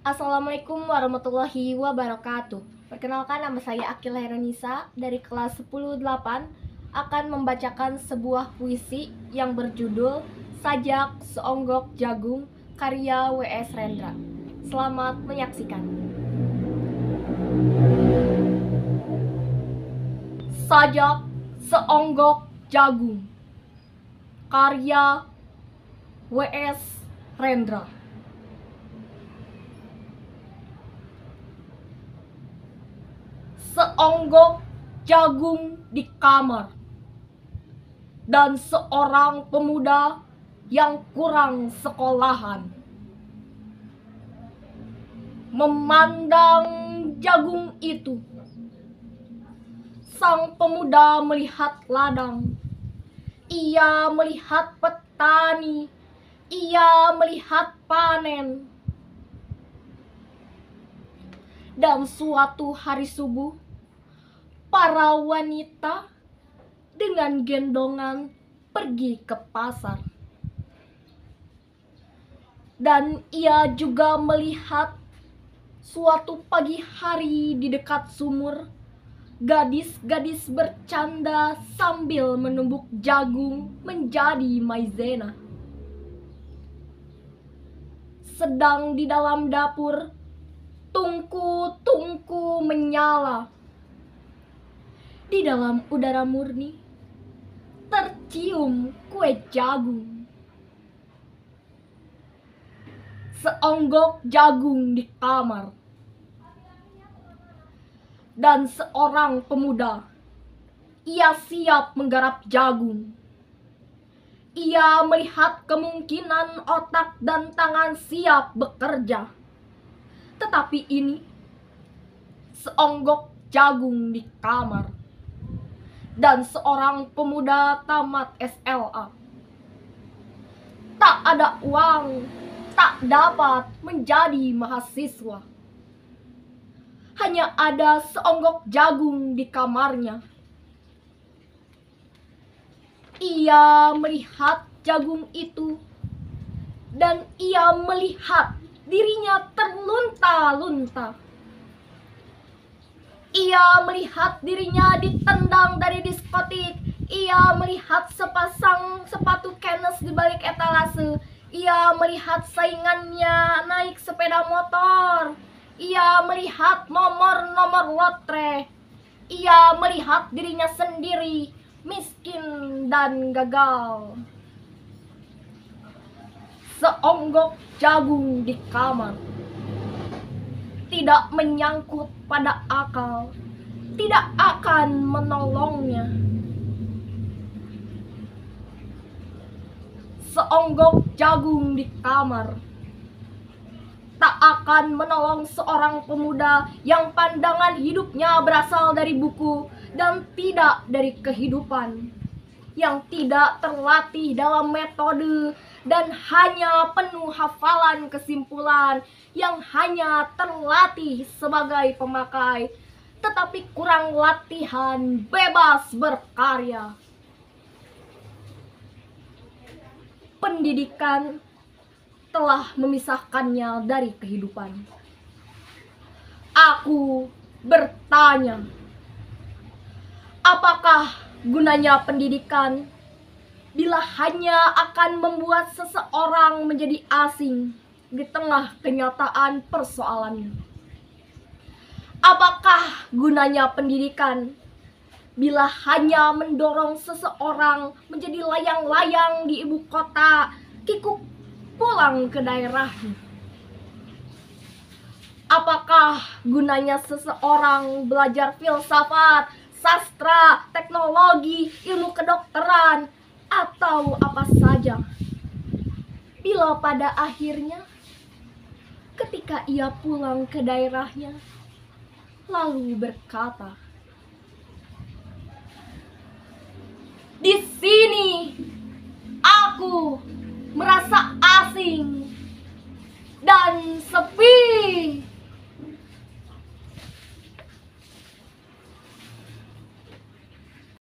Assalamualaikum warahmatullahi wabarakatuh. Perkenalkan, nama saya Akil Heranisa dari kelas 10-8 akan membacakan sebuah puisi yang berjudul Sajak Seonggok Jagung karya W.S. Rendra. Selamat menyaksikan. Sajak Seonggok Jagung karya W.S. Rendra. Seonggok jagung di kamar, dan seorang pemuda yang kurang sekolahan memandang jagung itu. Sang pemuda melihat ladang, ia melihat petani, ia melihat panen. Dan suatu hari subuh, para wanita dengan gendongan pergi ke pasar. Dan ia juga melihat suatu pagi hari di dekat sumur, gadis-gadis bercanda sambil menumbuk jagung menjadi maizena. Sedang di dalam dapur, tungku-tungku menyala. Di dalam udara murni tercium kue jagung. Seonggok jagung di kamar, dan seorang pemuda, ia siap menggarap jagung. Ia melihat kemungkinan otak dan tangan siap bekerja. Tetapi ini seonggok jagung di kamar, dan seorang pemuda tamat SLA. Tak ada uang, tak dapat menjadi mahasiswa. Hanya ada seonggok jagung di kamarnya. Ia melihat jagung itu, dan ia melihat dirinya terlunta-lunta. Ia melihat dirinya ditendang dari diskotik. Ia melihat sepasang sepatu Kenes di balik etalase. Ia melihat saingannya naik sepeda motor. Ia melihat nomor-nomor lotre. Ia melihat dirinya sendiri miskin dan gagal. Seonggok jagung di kamar tidak menyangkut pada akal, tidak akan menolongnya. Seonggok jagung di kamar tak akan menolong seorang pemuda yang pandangan hidupnya berasal dari buku dan tidak dari kehidupan, yang tidak terlatih dalam metode dan hanya penuh hafalan kesimpulan, yang hanya terlatih sebagai pemakai tetapi kurang latihan bebas berkarya. Pendidikan telah memisahkannya dari kehidupan. Aku bertanya, apakah gunanya pendidikan bila hanya akan membuat seseorang menjadi asing di tengah kenyataan persoalannya? Apakah gunanya pendidikan bila hanya mendorong seseorang menjadi layang-layang di ibu kota, kikuk pulang ke daerahnya? Apakah gunanya seseorang belajar filsafat, sastra, teknologi, ilmu kedokteran, atau apa saja, bila pada akhirnya ketika ia pulang ke daerahnya lalu berkata, "Di sini